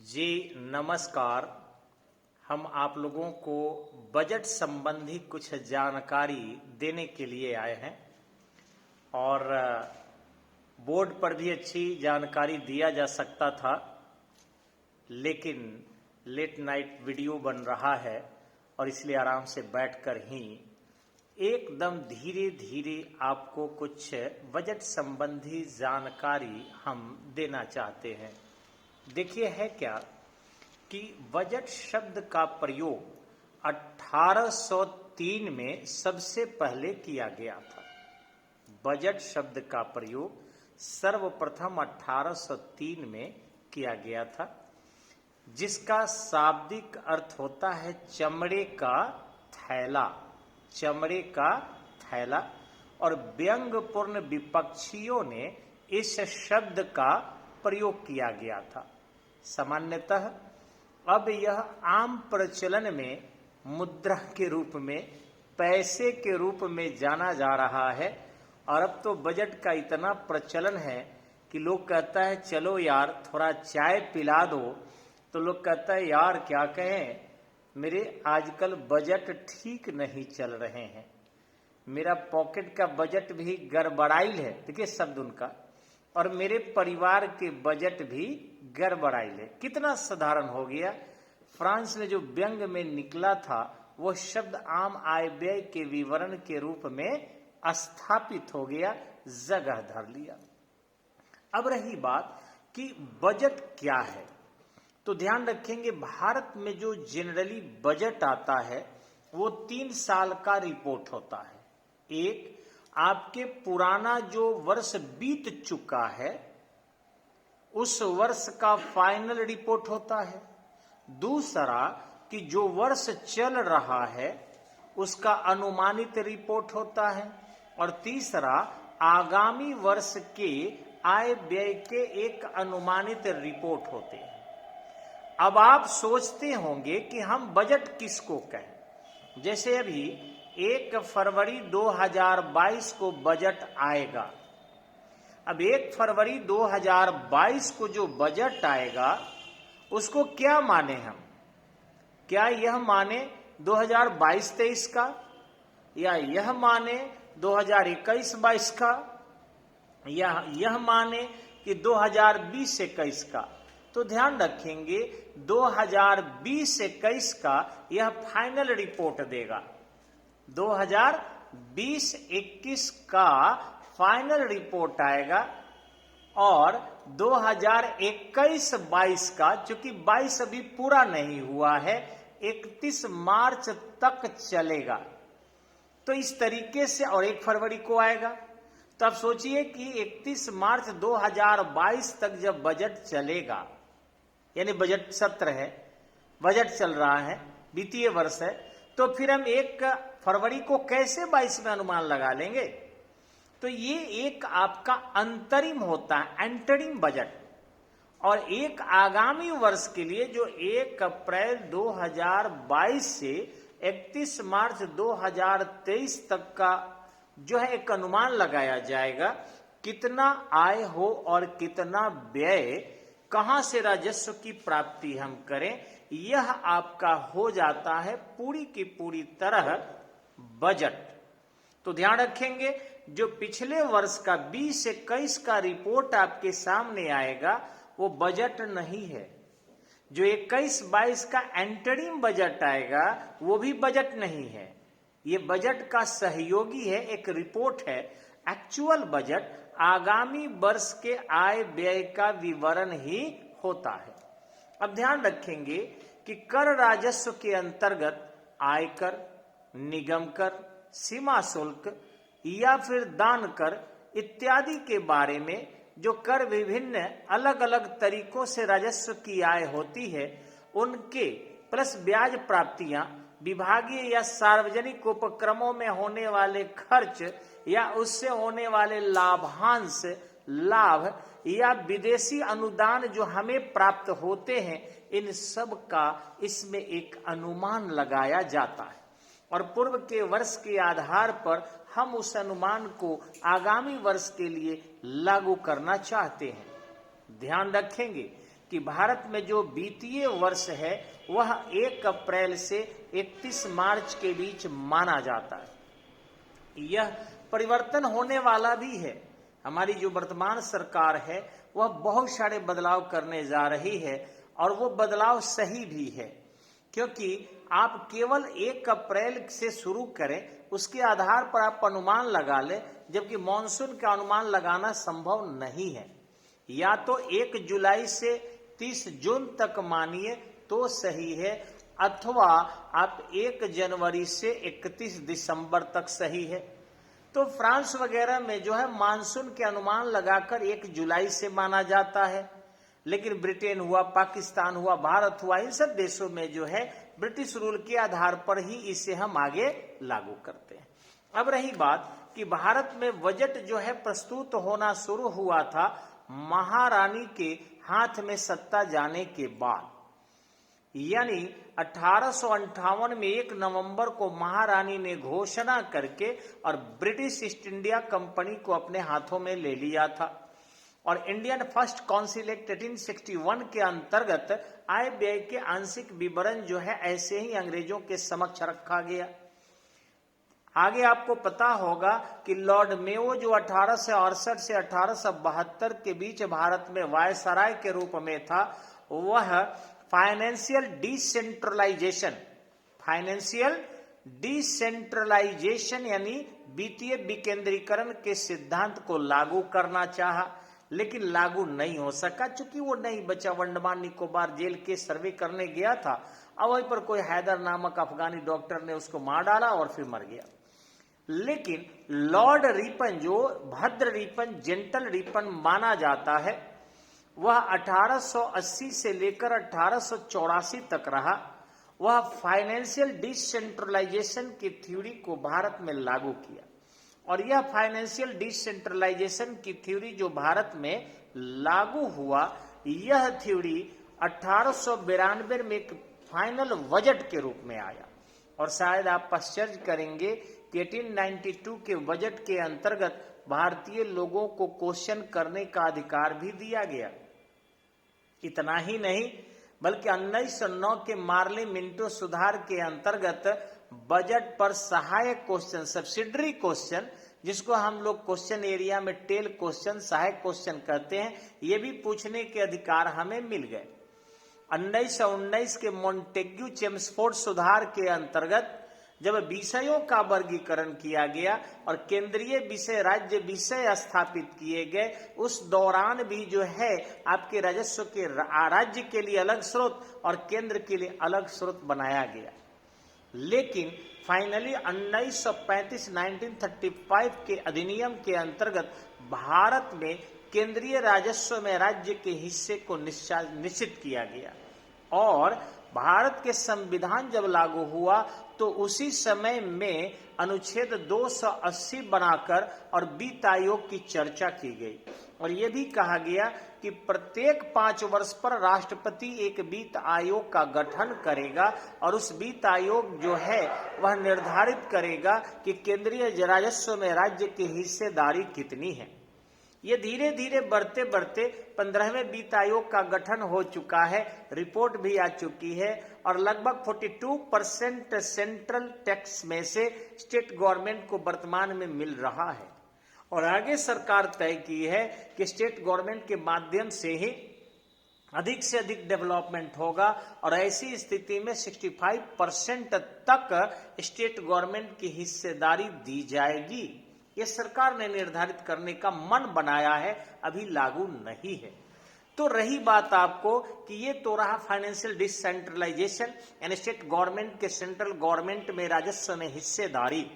जी नमस्कार। हम आप लोगों को बजट संबंधी कुछ जानकारी देने के लिए आए हैं और बोर्ड पर भी अच्छी जानकारी दिया जा सकता था, लेकिन लेट नाइट वीडियो बन रहा है और इसलिए आराम से बैठकर ही एकदम धीरे धीरे आपको कुछ बजट संबंधी जानकारी हम देना चाहते हैं। देखिए है क्या कि बजट शब्द का प्रयोग 1803 में सबसे पहले किया गया था। बजट शब्द का प्रयोग सर्वप्रथम 1803 में किया गया था, जिसका शाब्दिक अर्थ होता है चमड़े का थैला। चमड़े का थैला। और व्यंग्यपूर्ण विपक्षियों ने इस शब्द का प्रयोग किया गया था। सामान्यतः अब यह आम प्रचलन में मुद्रा के रूप में, पैसे के रूप में जाना जा रहा है। और अब तो बजट का इतना प्रचलन है कि लोग कहता है चलो यार थोड़ा चाय पिला दो, तो लोग कहता है यार क्या कहें, मेरे आजकल बजट ठीक नहीं चल रहे हैं, मेरा पॉकेट का बजट भी गड़बड़ाइल है। देखिए शब्द उनका, और मेरे परिवार के बजट भी गड़बड़ाइल है। कितना साधारण हो गया। फ्रांस में जो व्यंग में निकला था वो शब्द आम आय व्यय के विवरण के रूप में स्थापित हो गया, जगह धर लिया। अब रही बात कि बजट क्या है, तो ध्यान रखेंगे भारत में जो जनरली बजट आता है वो 3 साल का रिपोर्ट होता है। एक, आपके पुराना जो वर्ष बीत चुका है उस वर्ष का फाइनल रिपोर्ट होता है। दूसरा कि जो वर्ष चल रहा है उसका अनुमानित रिपोर्ट होता है। और तीसरा आगामी वर्ष के आय व्यय के एक अनुमानित रिपोर्ट होते हैं। अब आप सोचते होंगे कि हम बजट किसको कहें। जैसे अभी 1 फरवरी 2022 को बजट आएगा। अब 1 फरवरी 2022 को जो बजट आएगा उसको क्या माने हम? क्या यह माने 2022-23 का, या यह माने 2021-22 का, या यह माने कि 2020-21 का? तो ध्यान रखेंगे 2020-21 का यह फाइनल रिपोर्ट देगा। 2020-21 का फाइनल रिपोर्ट आएगा और 2021-22 का, चूंकि 22 अभी पूरा नहीं हुआ है, 31 मार्च तक चलेगा। तो इस तरीके से, और 1 फरवरी को आएगा। तो अब सोचिए कि 31 मार्च 2022 तक जब बजट चलेगा, यानी बजट सत्र है, बजट चल रहा है, वित्तीय वर्ष है, तो फिर हम 1 फरवरी को कैसे 22 में अनुमान लगा लेंगे? तो ये एक आपका अंतरिम होता है, एंटरिम बजट। और एक आगामी वर्ष के लिए जो 1 अप्रैल 2022 से 31 मार्च 2023 तक का जो है एक अनुमान लगाया जाएगा, कितना आय हो और कितना व्यय, कहां से राजस्व की प्राप्ति हम करें, यह आपका हो जाता है पूरी की पूरी तरह बजट। तो ध्यान रखेंगे जो पिछले वर्ष का 20-21 का रिपोर्ट आपके सामने आएगा वो बजट नहीं है। जो 21-22 का एंटरिम बजट आएगा वो भी बजट नहीं है। ये बजट का सहयोगी है, एक रिपोर्ट है। एक्चुअल बजट आगामी वर्ष के आय व्यय का विवरण ही होता है। अब ध्यान रखेंगे कि कर राजस्व के अंतर्गत आयकर, निगम कर, सीमा शुल्क या फिर दान कर इत्यादि के बारे में जो कर विभिन्न अलग अलग तरीकों से राजस्व की आय होती है, उनके प्लस ब्याज प्राप्तियां, विभागीय या सार्वजनिक उपक्रमों में होने वाले खर्च या उससे होने वाले लाभांश, लाभ या विदेशी अनुदान जो हमें प्राप्त होते हैं, इन सब का इसमें एक अनुमान लगाया जाता है। और पूर्व के वर्ष के आधार पर हम उस अनुमान को आगामी वर्ष के लिए लागू करना चाहते हैं। ध्यान रखेंगे कि कि भारत में जो वित्तीय वर्ष है वह 1 अप्रैल से 31 मार्च के बीच माना जाता है। यह परिवर्तन होने वाला भी है। हमारी जो वर्तमान सरकार है वह बहुत सारे बदलाव करने जा रही है और वो बदलाव सही भी है, क्योंकि आप केवल 1 अप्रैल से शुरू करें, उसके आधार पर आप अनुमान लगा लें, जबकि मॉनसून का अनुमान लगाना संभव नहीं है। या तो 1 जुलाई से 30 जून तक मानिए तो सही है, अथवा आप 1 जनवरी से 31 दिसंबर तक सही है। तो फ्रांस वगैरह में जो है मानसून के अनुमान लगाकर 1 जुलाई से माना जाता है, लेकिन ब्रिटेन हुआ, पाकिस्तान हुआ, भारत हुआ, इन सब देशों में जो है ब्रिटिश रूल के आधार पर ही इसे हम आगे लागू करते हैं। अब रही बात कि भारत में बजट जो है प्रस्तुत होना शुरू हुआ था महारानी के हाथ में सत्ता जाने के बाद, यानी 1858 में 1 नवंबर को महारानी ने घोषणा करके और ब्रिटिश ईस्ट इंडिया कंपनी को अपने हाथों में ले लिया था। और इंडियन फर्स्ट काउंसिल एक्ट 1861 के अंतर्गत आय व्यय के आंशिक विवरण जो है ऐसे ही अंग्रेजों के समक्ष रखा गया। आगे आपको पता होगा कि लॉर्ड मेयो जो 1868 से 1872 के बीच भारत में वायसराय के रूप में था, वह फाइनेंशियल डिसेंट्रलाइजेशन यानी वित्तीय विकेंद्रीकरण के सिद्धांत को लागू करना चाहा, लेकिन लागू नहीं हो सका, चूंकि वो नहीं बचा। अंडमान निकोबार जेल के सर्वे करने गया था, अब वहीं पर कोई हैदर नामक अफगानी डॉक्टर ने उसको मार डाला और फिर मर गया। लेकिन लॉर्ड रिपन, जो भद्र रिपन, जेंटल रिपन माना जाता है, वह 1880 से लेकर 1884 तक रहा। वह फाइनेंशियल डिसेंट्रलाइजेशन की थ्योरी को भारत में लागू किया, और यह फाइनेंशियल डिसेंट्रलाइजेशन की थ्योरी जो भारत में लागू हुआ, यह थ्योरी 1892 में एक फाइनल बजट के रूप में आया। और शायद आप आश्चर्य करेंगे कि 1892 के बजट के अंतर्गत भारतीय लोगों को क्वेश्चन करने का अधिकार भी दिया गया। इतना ही नहीं, बल्कि 1909 के मार्ले मिंटो सुधार के अंतर्गत बजट पर सहायक क्वेश्चन, सब्सिडरी क्वेश्चन, जिसको हम लोग क्वेश्चन एरिया में टेल क्वेश्चन, सहायक क्वेश्चन कहते हैं, ये भी पूछने के अधिकार हमें मिल गए। 1919 के मोंटेग्यू चेम्सफोर्ड सुधार के अंतर्गत जब विषयों का वर्गीकरण किया गया और केंद्रीय विषय, राज्य विषय स्थापित किए गए, उस दौरान भी जो है आपके राजस्व के राज्य के लिए अलग स्रोत और केंद्र के लिए अलग स्रोत बनाया गया। लेकिन फाइनली 1935 के अधिनियम के अंतर्गत भारत में केंद्रीय राजस्व में राज्य के हिस्से को निश्चित किया गया। और भारत के संविधान जब लागू हुआ तो उसी समय में अनुच्छेद 280 बनाकर और वित्त आयोग की चर्चा की गई, और यह भी कहा गया कि प्रत्येक 5 वर्ष पर राष्ट्रपति एक वित्त आयोग का गठन करेगा, और उस वित्त आयोग जो है वह निर्धारित करेगा कि केंद्रीय राजस्व में राज्य की हिस्सेदारी कितनी है। ये धीरे धीरे बढ़ते बढ़ते 15वें वित्त आयोग का गठन हो चुका है, रिपोर्ट भी आ चुकी है, और लगभग 42% सेंट्रल टैक्स में से स्टेट गवर्नमेंट को वर्तमान में मिल रहा है। और आगे सरकार तय की है कि स्टेट गवर्नमेंट के माध्यम से ही अधिक से अधिक डेवलपमेंट होगा, और ऐसी स्थिति में 65% तक स्टेट गवर्नमेंट की हिस्सेदारी दी जाएगी। ये सरकार ने निर्धारित करने का मन बनाया है, अभी लागू नहीं है। तो रही बात आपको कि ये तो रहा फाइनेंशियल डिसेंट्रलाइजेशन, यानी स्टेट गवर्नमेंट के सेंट्रल गवर्नमेंट में राजस्व में हिस्सेदारी।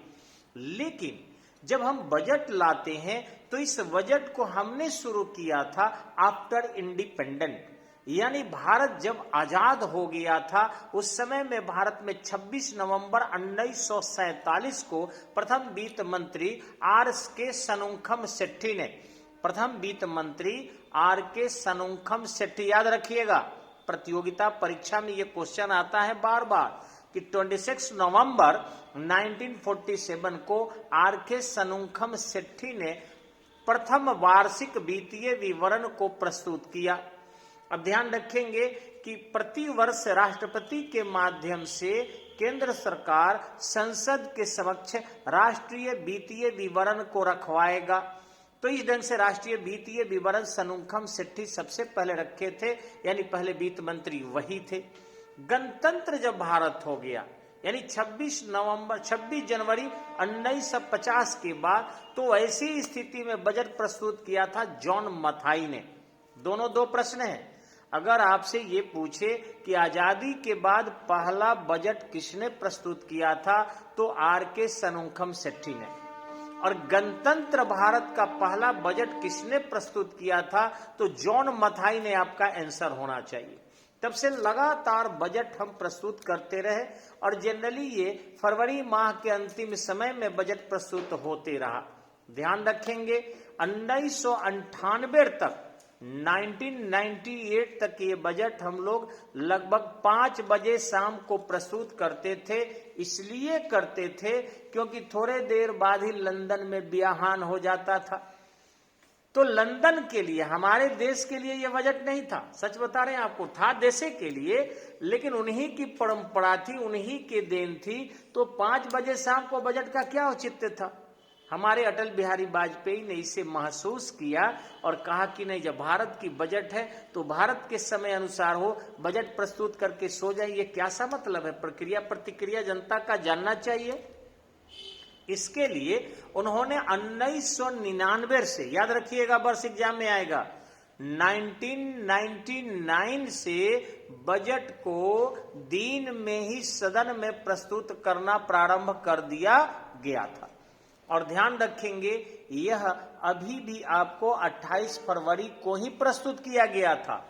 लेकिन जब हम बजट लाते हैं तो इस बजट को हमने शुरू किया था आफ्टर इंडिपेंडेंट, यानी भारत जब आजाद हो गया था उस समय में भारत में 26 नवंबर 1947 को प्रथम वित्त मंत्री आर के सनुंखम सेट्टी ने, प्रथम वित्त मंत्री आर के सनुंखम सेट्टी, याद रखिएगा प्रतियोगिता परीक्षा में ये क्वेश्चन आता है बार बार कि 26 नवंबर 1947 को आर के सनुंखम सेट्टी ने प्रथम वार्षिक वित्तीय विवरण को प्रस्तुत किया। अब ध्यान रखेंगे कि प्रति वर्ष राष्ट्रपति के माध्यम से केंद्र सरकार संसद के समक्ष राष्ट्रीय वित्तीय विवरण को रखवाएगा। तो इस ढंग से राष्ट्रीय वित्तीय विवरण सनमुखम सेट्टी सबसे पहले रखे थे, यानी पहले वित्त मंत्री वही थे। गणतंत्र जब भारत हो गया, यानी 26 जनवरी 1950 के बाद, तो ऐसी स्थिति में बजट प्रस्तुत किया था जॉन मथाई ने। दोनों दो प्रश्न हैं। अगर आपसे ये पूछे कि आजादी के बाद पहला बजट किसने प्रस्तुत किया था, तो आर.के. सनमुखम सेट्टी ने। और गणतंत्र भारत का पहला बजट किसने प्रस्तुत किया था, तो जॉन मथाई ने आपका आंसर होना चाहिए। तब से लगातार बजट हम प्रस्तुत करते रहे और जनरली ये फरवरी माह के अंतिम समय में बजट प्रस्तुत होते रहा। ध्यान रखेंगे 1998 तक 1998 तक ये बजट हम लोग लगभग 5 बजे शाम को प्रस्तुत करते थे। इसलिए करते थे क्योंकि थोड़े देर बाद ही लंदन में बियाहान हो जाता था। तो लंदन के लिए, हमारे देश के लिए यह बजट नहीं था, सच बता रहे हैं आपको, था देशे के लिए, लेकिन उन्हीं की परंपरा थी, उन्हीं के देन थी। तो 5 बजे शाम को बजट का क्या औचित्य था। हमारे अटल बिहारी वाजपेयी ने इसे महसूस किया और कहा कि नहीं, जब भारत की बजट है तो भारत के समय अनुसार हो, बजट प्रस्तुत करके सो जाइए। क्या सा मतलब है, प्रक्रिया प्रतिक्रिया जनता का जानना चाहिए। इसके लिए उन्होंने 1999 से, याद रखिएगा वर्ष एग्जाम में आएगा, 1999 से बजट को दिन में ही सदन में प्रस्तुत करना प्रारंभ कर दिया गया था। और ध्यान रखेंगे यह अभी भी आपको 28 फरवरी को ही प्रस्तुत किया गया था,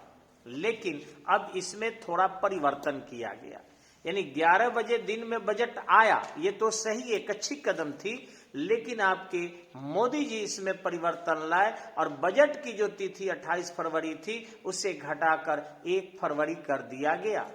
लेकिन अब इसमें थोड़ा परिवर्तन किया गया, यानी 11 बजे दिन में बजट आया। ये तो सही, एक अच्छी कदम थी, लेकिन आपके मोदी जी इसमें परिवर्तन लाए और बजट की जो तिथि 28 फरवरी थी उसे घटाकर 1 फरवरी कर दिया गया।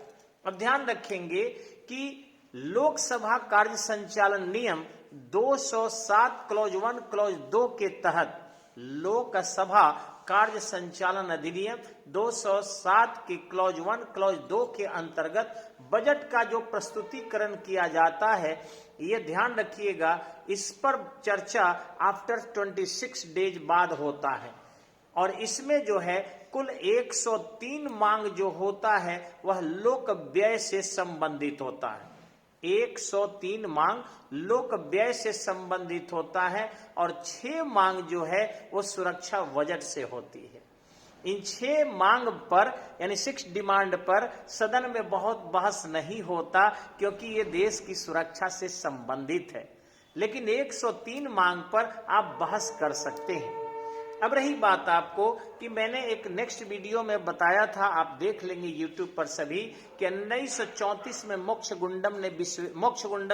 अब ध्यान रखेंगे कि लोकसभा कार्य संचालन नियम 207 क्लॉज 1 क्लॉज 2 के तहत लोकसभा कार्य संचालन अधिनियम 207 के क्लॉज 1 क्लॉज 2 के अंतर्गत बजट का जो प्रस्तुतिकरण किया जाता है, ये ध्यान रखिएगा, इस पर चर्चा आफ्टर 26 डेज बाद होता है। और इसमें जो है कुल 103 मांग जो होता है वह लोक व्यय से संबंधित होता है। 103 मांग लोक व्यय से संबंधित होता है और 6 मांग जो है वो सुरक्षा बजट से होती है। इन 6 मांग पर, यानी 6 डिमांड पर सदन में बहुत बहस नहीं होता, क्योंकि ये देश की सुरक्षा से संबंधित है। लेकिन 103 मांग पर आप बहस कर सकते हैं। अब रही बात आपको कि मैंने एक नेक्स्ट वीडियो में बताया था, आप देख लेंगे YouTube पर सभी, कि 1934 में मोक्षगुंडम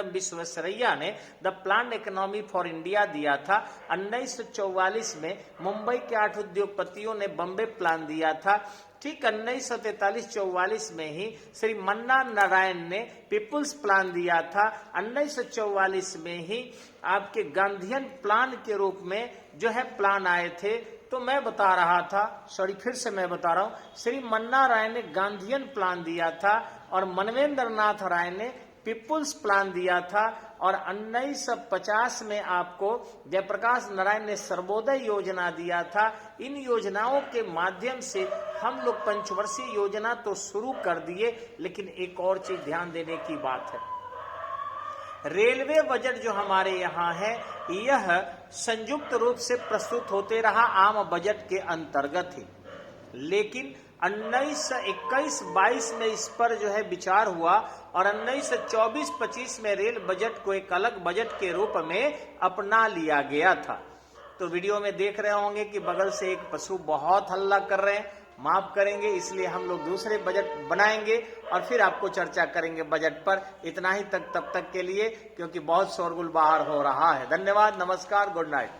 विश्वेश्वरैया ने the plan economy for India दिया था। 1944 में मुंबई के 8 उद्योगपतियों ने बॉम्बे प्लान दिया था। ठीक 1943-44 में ही श्री मन्ना नारायण ने पीपुल्स प्लान दिया था। 1944 में ही आपके गांधीयन प्लान के रूप में जो है प्लान आए थे। तो मैं बता रहा था, फिर से मैं बता रहा हूं, श्री मन्ना राय ने गांधीयन प्लान दिया था और मनवेंद्र नाथ राय ने पीपुल्स प्लान दिया था। और 1950 में आपको जयप्रकाश नारायण ने सर्वोदय योजना दिया था। इन योजनाओं के माध्यम से हम लोग पंचवर्षीय योजना तो शुरू कर दिए, लेकिन एक और चीज ध्यान देने की बात है, रेलवे बजट जो हमारे यहाँ है यह संयुक्त रूप से प्रस्तुत होते रहा आम बजट के अंतर्गत ही, लेकिन 1921-22 में इस पर जो है विचार हुआ और 1924-25 में रेल बजट को एक अलग बजट के रूप में अपना लिया गया था। तो वीडियो में देख रहे होंगे कि बगल से एक पशु बहुत हल्ला कर रहे हैं, माफ करेंगे, इसलिए हम लोग दूसरे बजट बनाएंगे और फिर आपको चर्चा करेंगे बजट पर। इतना ही तब तक के लिए, क्योंकि बहुत शोरगुल बाहर हो रहा है। धन्यवाद, नमस्कार, गुड नाइट।